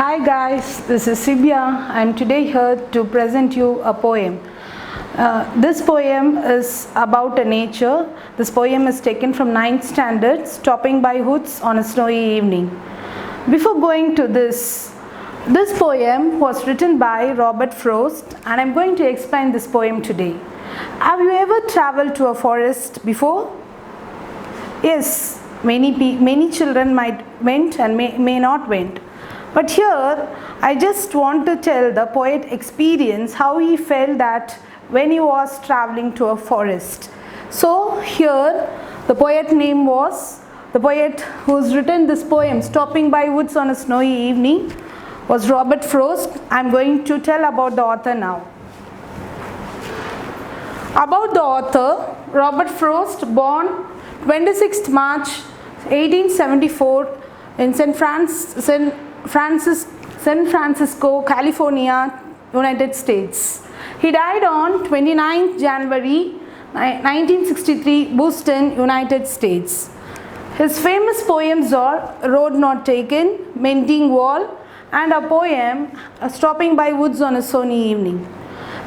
Hi guys, this is Sibya. I am today here to present you a poem. This poem is about a nature. This poem is taken from 9th standard, Stopping by Woods on a Snowy Evening. Before going to this poem was written by Robert Frost and I am going to explain this poem today. Have you ever traveled to a forest before? Yes, many children might went and may not went. But here I just want to tell the poet experience how he felt that when he was traveling to a forest. So here the poet who's written this poem, Stopping by Woods on a Snowy Evening, was Robert Frost. I'm going to tell about the author now. About the author, Robert Frost, born 26th March 1874 in San Francisco, California, United States. He died on 29th January 1963, Boston, United States. His famous poems are Road Not Taken, Mending Wall, and a poem, Stopping by Woods on a Snowy Evening.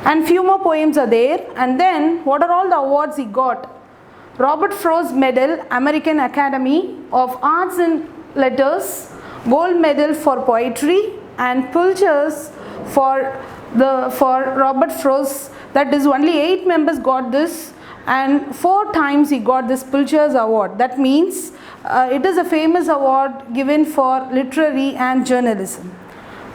And few more poems are there. And then, what are all the awards he got? Robert Frost Medal, American Academy of Arts and Letters, Gold Medal for Poetry, and Pulitzer's for Robert Frost. That is, only 8 members got this, and 4 times he got this Pulitzer's award. That means it is a famous award given for literary and journalism.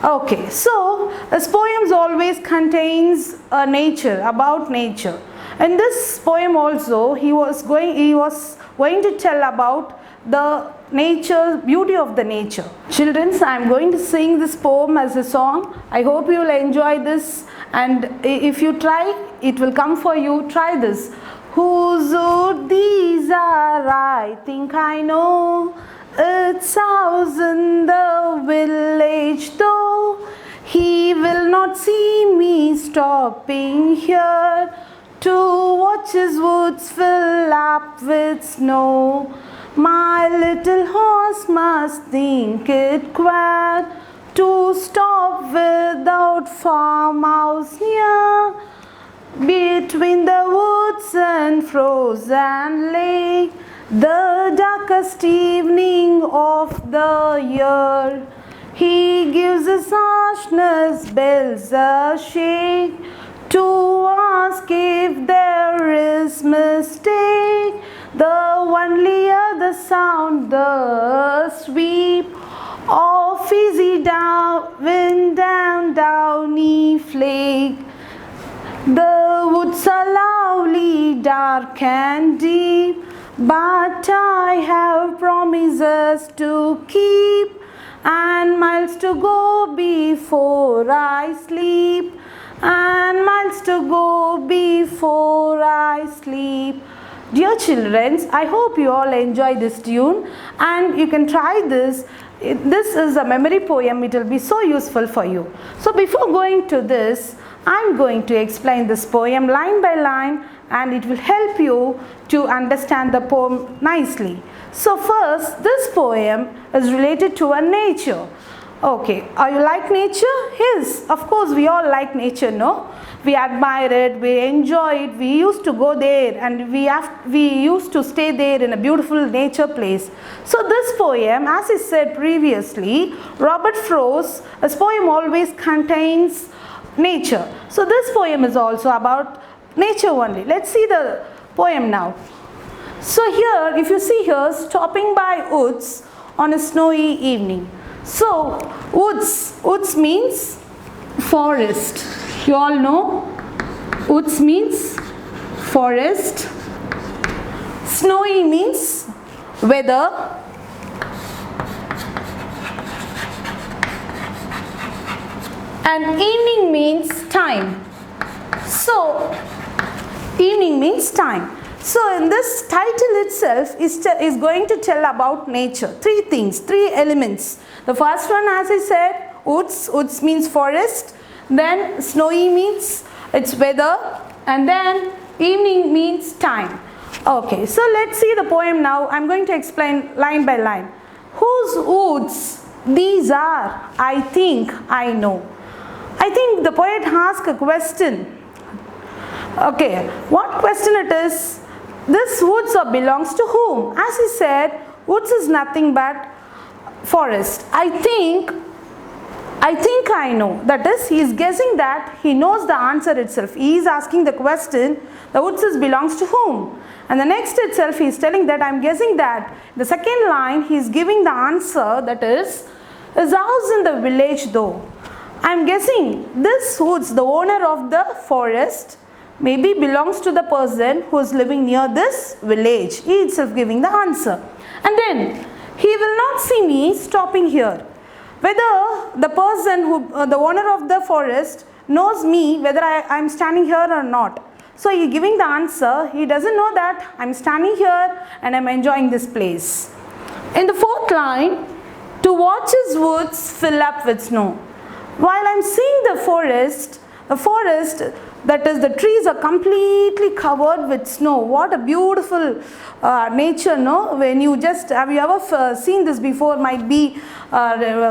Okay, so his poems always contains nature, about nature. In this poem also he was going to tell about the nature, beauty of the nature. Children, I am going to sing this poem as a song. I hope you will enjoy this, and if you try, it will come for you. Try this. Whose wood these are, I think I know. It's house in the village, though he will not see me stopping here to watch his woods fill up with snow. My little horse must think it queer to stop without farmhouse near, between the woods and frozen lake, the darkest evening of the year. He gives his harshness bells a shake to ask if there is mistake. The only other sound, the sweep of easy wind down downy flake. The woods are lovely, dark and deep, but I have promises to keep, and miles to go before I sleep, and miles to go before I sleep. Dear children, I hope you all enjoy this tune, and you can try this. This is a memory poem. It will be so useful for you. So before going to this, I am going to explain this poem line by line, and it will help you to understand the poem nicely. So first, this poem is related to a nature. Okay, are you like nature? Yes, of course we all like nature, no? We admire it, we enjoy it, we used to go there, and we used to stay there in a beautiful nature place. So this poem, as I said previously, Robert Frost, his poem always contains nature. So this poem is also about nature only. Let's see the poem now. So here, if you see here, Stopping by Woods on a Snowy Evening. So woods means forest. You all know woods means forest. Snowy means weather. And evening means time. So evening means time. So in this title itself is going to tell about nature. 3 things, 3 elements. The first one, as I said, woods means forest. Then snowy means its weather. And then evening means time. Okay, so let's see the poem now. I'm going to explain line by line. Whose woods These are, I think, I know. I think the poet asked a question. Okay, what question it is? This woods belongs to whom? As he said, woods is nothing but forest. I think I know. That is, he is guessing that he knows the answer itself. He is asking the question, the woods belongs to whom? And the next itself he is telling that I am guessing that. The second line he is giving the answer, that is, his house in the village though. I am guessing this woods, the owner of the forest, maybe belongs to the person who is living near this village. He itself giving the answer. And then he will not see me stopping here. Whether the person who, the owner of the forest knows me, whether I am standing here or not. So he is giving the answer. He doesn't know that I am standing here and I am enjoying this place. In the fourth line, to watch his woods fill up with snow. While I am seeing the forest, that is, the trees are completely covered with snow. What a beautiful nature, no? When you just, have you ever seen this before? Might be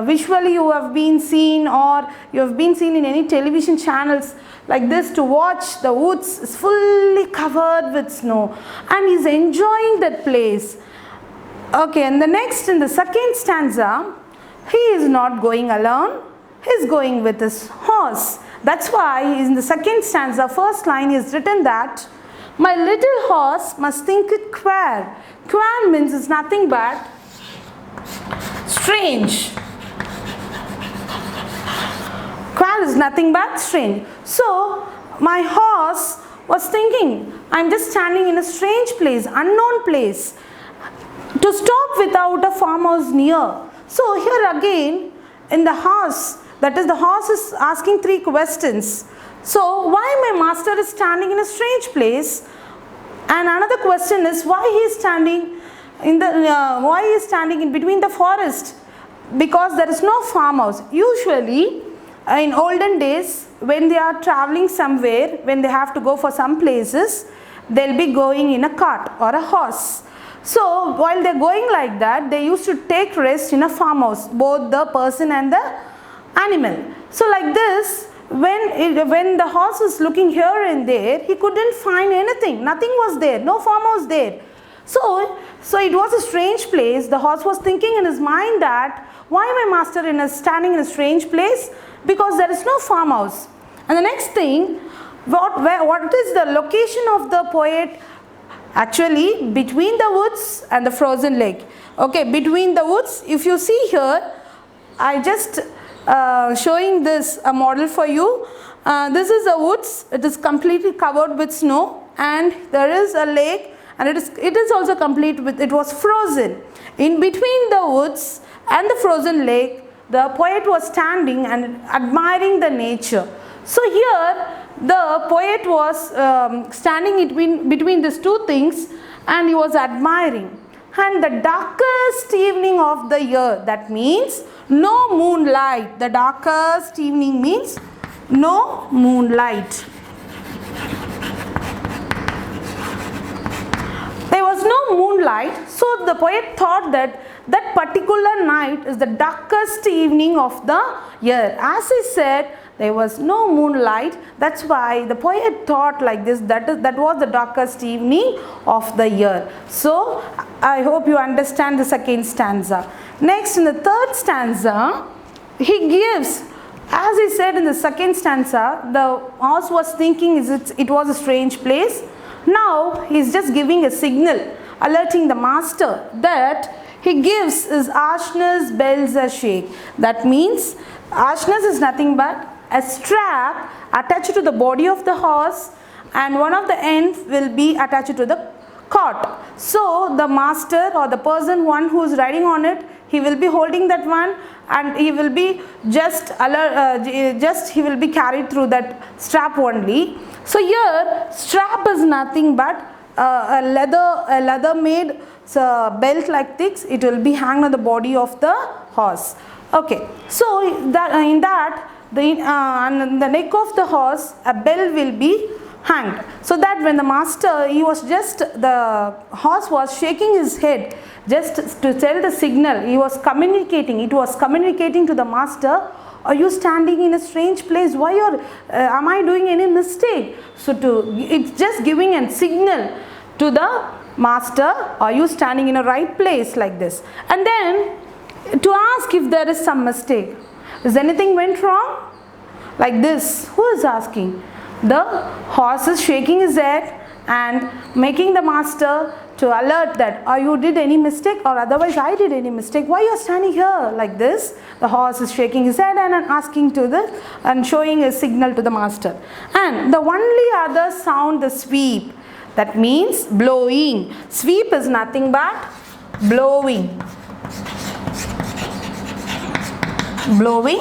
visually you have been seen, or you have been seen in any television channels like this, to watch the woods is fully covered with snow and he is enjoying that place. Okay, and the next, in the second stanza, he is not going alone, he is going with his horse. That's why in the second stanza, first line is written that my little horse must think it queer. Queer means it's nothing but strange. Queer is nothing but strange. So my horse was thinking, I'm just standing in a strange place, unknown place, to stop without a farmhouse near. So here again, in the horse, that is, the horse is asking three questions. So why my master is standing in a strange place? And another question is why he is standing in between the forest? Because there is no farmhouse. Usually in olden days, when they are traveling somewhere, when they have to go for some places, they'll be going in a cart or a horse. So while they're going like that, they used to take rest in a farmhouse, both the person and the animal. So like this, when the horse is looking here and there, he couldn't find anything. Nothing was there, no farmhouse there. So it was a strange place. The horse was thinking in his mind that why my master is standing in a strange place? Because there is no farmhouse. And the next thing, what is the location of the poet? Actually, between the woods and the frozen lake. Okay, between the woods, if you see here, I just showing this a model for you. This is a woods. It is completely covered with snow, and there is a lake, and it is also complete with, it was frozen. In between the woods and the frozen lake, the poet was standing and admiring the nature. So here the poet was standing between these two things, and he was admiring. And the darkest evening of the year, that means no moonlight. The darkest evening means no moonlight. There was no moonlight, so the poet thought that that particular night is the darkest evening of the year. As he said, there was no moonlight. That's why the poet thought like this, that was the darkest evening of the year. So I hope you understand the second stanza. Next, in the third stanza, he gives, as he said in the second stanza, the horse was thinking it was a strange place. Now he is just giving a signal, alerting the master that he gives his harshness bells a shake. That means harshness is nothing but a strap attached to the body of the horse, and one of the ends will be attached to the cart. So the master or the person, one who is riding on it, he will be holding that one, and he will be he will be carried through that strap only. So here strap is nothing but a leather made belt like this. It will be hanged on the body of the horse. Okay, so on the neck of the horse, a bell will be hanged. So that when the master, the horse was shaking his head just to tell the signal. He was communicating. It was communicating to the master, are you standing in a strange place? Why am I doing any mistake? So it's just giving a signal to the master, are you standing in a right place, like this. And then to ask if there is some mistake. Is anything went wrong? Like this. Who is asking? The horse is shaking his head and making the master to alert that, you did any mistake, or otherwise I did any mistake. Why you are standing here like this? The horse is shaking his head and asking to this and showing a signal to the master. And the only other sound, the sweep. That means blowing. Sweep is nothing but blowing. Blowing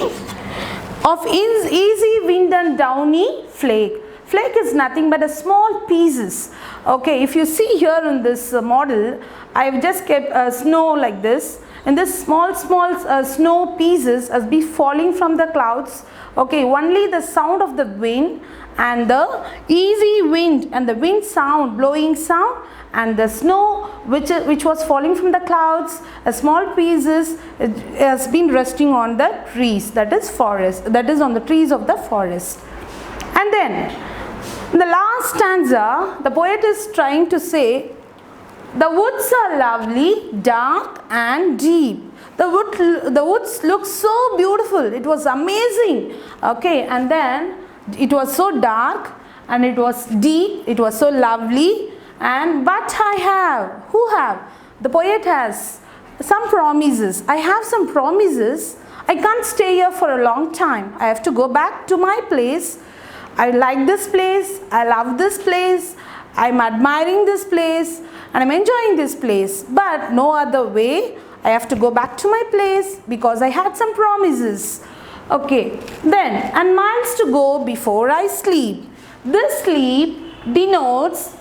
of easy wind and downy flake. Flake is nothing but a small pieces. Okay, if you see here in this model, I have just kept snow like this. And this small snow pieces as be falling from the clouds. Okay, only the sound of the wind and the easy wind and the wind sound, blowing sound, and the snow which was falling from the clouds, a small pieces has been resting on the trees, that is forest, that is on the trees of the forest. And then in the last stanza, the poet is trying to say, the woods are lovely, dark and deep. The woods look so beautiful. It was amazing. Okay, and then it was so dark and it was deep. It was so lovely. But I have, who have? The poet has some promises. I have some promises. I can't stay here for a long time. I have to go back to my place. I like this place. I love this place. I'm admiring this place and I'm enjoying this place. But no other way. I have to go back to my place because I had some promises. Okay, then, and miles to go before I sleep. This sleep denotes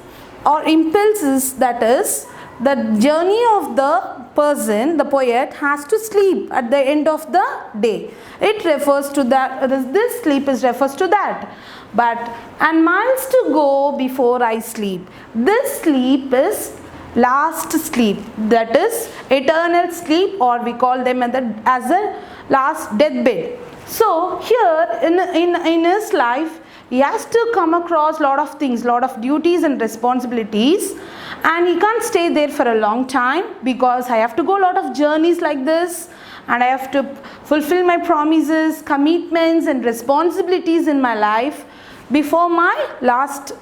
or impulses, that is, the journey of the person, the poet, has to sleep at the end of the day. It refers to that, this sleep refers to that. But, and miles to go before I sleep. This sleep is last sleep, that is eternal sleep, or we call them as a last deathbed. So here in his life, he has to come across lot of things, lot of duties and responsibilities, and he can't stay there for a long time because I have to go a lot of journeys like this, and I have to fulfill my promises, commitments and responsibilities in my life before my last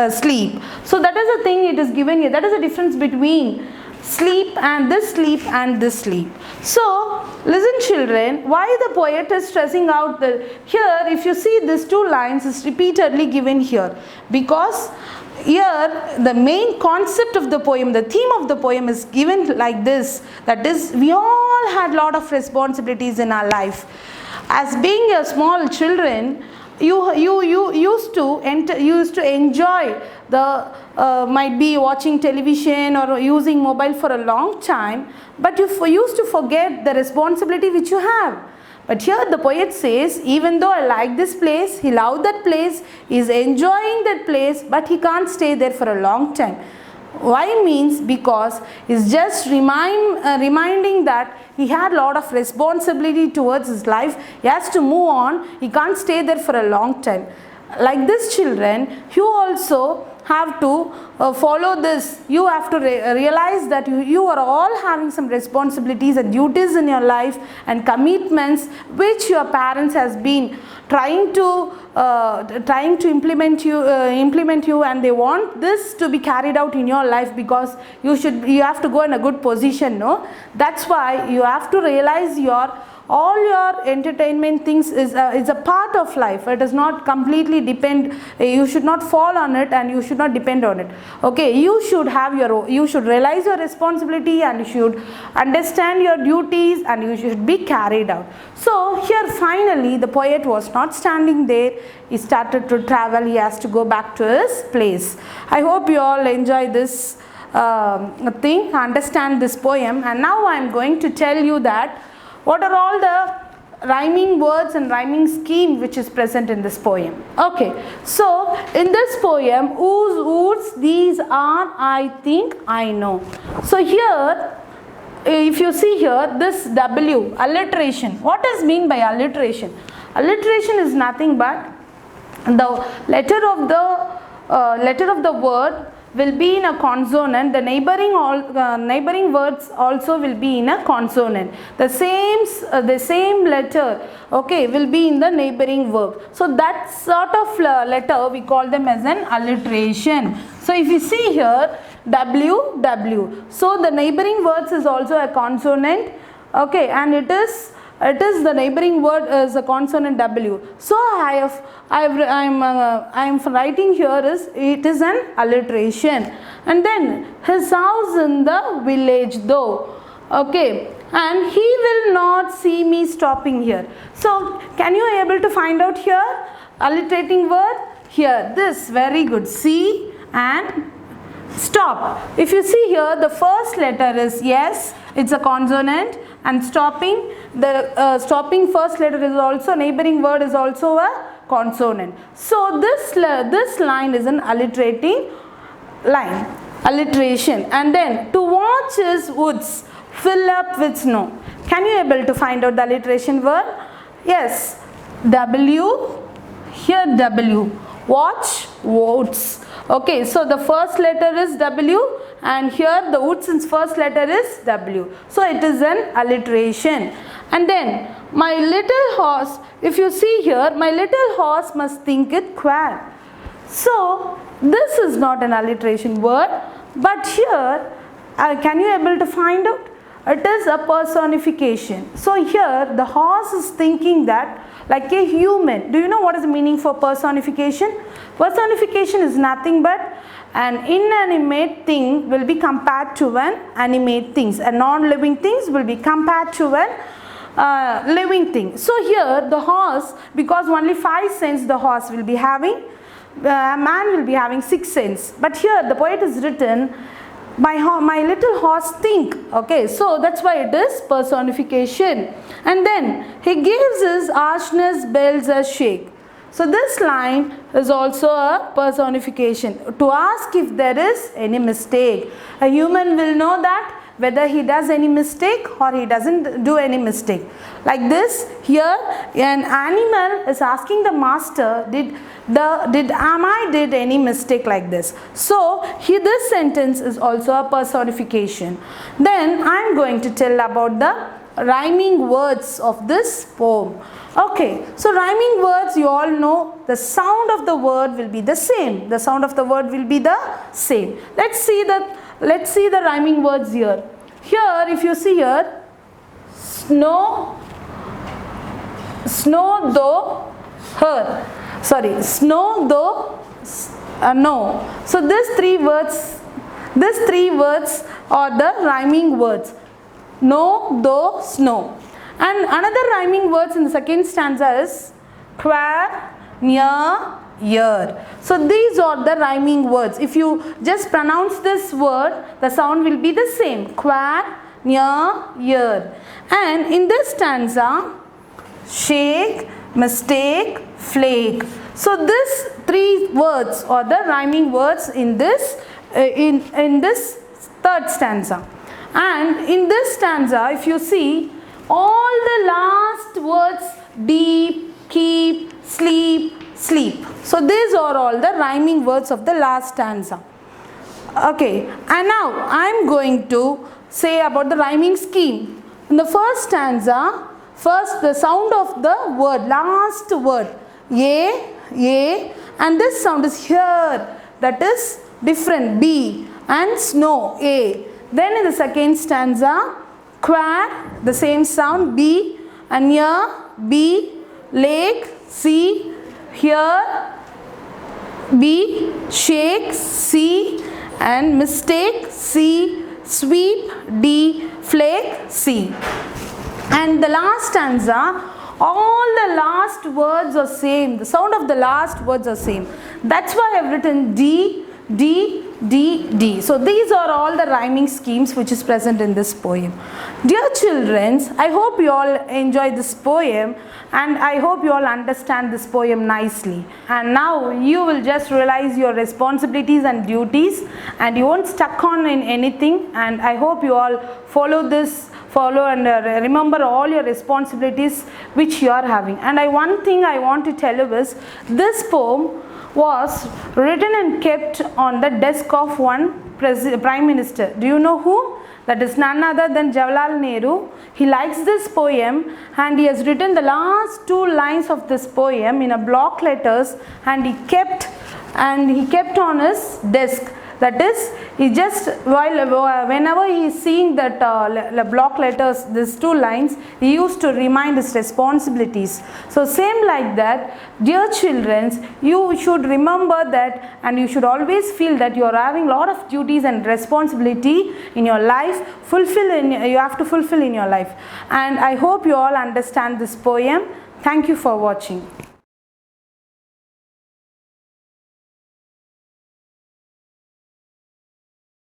sleep. So that is the thing it is given here. That is the difference between sleep and this sleep and this sleep. So listen children, why the poet is stressing out here, if you see these two lines is repeatedly given here, because here the main concept of the poem, the theme of the poem is given like this, that is, we all had lot of responsibilities in our life. As being a small children, you used to enjoy the might be watching television or using mobile for a long time, but you used to forget the responsibility which you have. But here the poet says, even though I like this place, he loved that place, he is enjoying that place, but he can't stay there for a long time. Why means because he's just reminding that he had a lot of responsibility towards his life. He has to move on. He can't stay there for a long time. Like this children, you also have to follow this. You have to realize that you are all having some responsibilities and duties in your life and commitments which your parents has been trying to implement you, and they want this to be carried out in your life because you have to go in a good position, no? That's why you have to realize all your entertainment things is a part of life. It does not completely depend. You should not fall on it and you should not depend on it. Okay, you should realize your responsibility and you should understand your duties and you should be carried out. So here finally the poet was not standing there. He started to travel. He has to go back to his place. I hope you all enjoy this understand this poem. And now I am going to tell you that what are all the rhyming words and rhyming scheme which is present in this poem. Okay, so in this poem, whose, whose, these are, I think, I know. So here, if you see here, this W, alliteration. What is mean by alliteration? Alliteration is nothing but the letter of the word will be in a consonant. The neighboring words also will be in a consonant. The same letter, okay, will be in the neighboring word. So that sort of letter we call them as an alliteration. So if you see here, W, W. So the neighboring words is also a consonant, okay, and it is the neighboring word is a consonant W. So I am writing here is it is an alliteration. And then his house in the village though, okay, and he will not see me stopping here. So can you able to find out here alliterating word? Here, this, very good, see and stop. If you see here, the first letter is yes, it's a consonant, and stopping, the stopping first letter is also, neighboring word is also a consonant. So this line is an alliterating line, alliteration. And then to watch his woods fill up with snow. Can you able to find out the alliteration word? Yes, W, here W, watch, woods. Okay, so the first letter is W and here the woods' first letter is W. So it is an alliteration. And then my little horse, if you see here, my little horse must think it queer. So this is not an alliteration word, but here can you able to find out? It is a personification. So here the horse is thinking that like a human. Do you know what is the meaning for personification? Personification is nothing but an inanimate thing will be compared to an animate things. A non-living things will be compared to an living thing. So here the horse, because only 5 cents the horse will be having, a man will be having 6 cents. But here the poet is written, my little horse think. Okay, so that's why it is personification. And then he gives his harshness bells a shake. So this line is also a personification, to ask if there is any mistake. A human will know that whether he does any mistake or he doesn't do any mistake. Like this, here an animal is asking the master, am I did any mistake, like this. So here this sentence is also a personification. Then I am going to tell about the rhyming words of this poem. Okay, so rhyming words, you all know the sound of the word will be the same. The sound of the word will be the same. Let's see the rhyming words here. Here, if you see here, snow though her. Sorry, snow though no. So these three words are the rhyming words. No, though, snow. And another rhyming words in the second stanza is queer, near, year. So these are the rhyming words. If you just pronounce this word, the sound will be the same. Queer, near, year. And in this stanza, shake, mistake, flake. So these 3 words are the rhyming words in this in this third stanza. And in this stanza, if you see, all the last words, deep, keep, sleep, sleep. So these are all the rhyming words of the last stanza. Okay, and now I am going to say about the rhyming scheme. In the first stanza, first the sound of the word, last word, a, and this sound is here, that is different, b, and snow, a. Then in the second stanza, queer, the same sound, b, and near, b, lake, c, here, b, shake, c, and mistake, c, sweep, d, flake, c. And the last stanza, all the last words are same. The sound of the last words are same. That's why I have written D, D, D. So these are all the rhyming schemes which is present in this poem. Dear children, I hope you all enjoy this poem and I hope you all understand this poem nicely. And now you will just realize your responsibilities and duties and you won't stuck on in anything, and I hope you all follow and remember all your responsibilities which you are having. And one thing I want to tell you is this poem was written and kept on the desk of one Prime Minister. Do you know who? That is none other than Jawaharlal Nehru. He likes this poem and he has written the last 2 lines of this poem in a block letters, and he kept on his desk. That is, he just whenever he is seeing that block letters, these 2 lines, he used to remind his responsibilities. So same like that, dear children, you should remember that, and you should always feel that you are having a lot of duties and responsibility in your life. You have to fulfill in your life. And I hope you all understand this poem. Thank you for watching.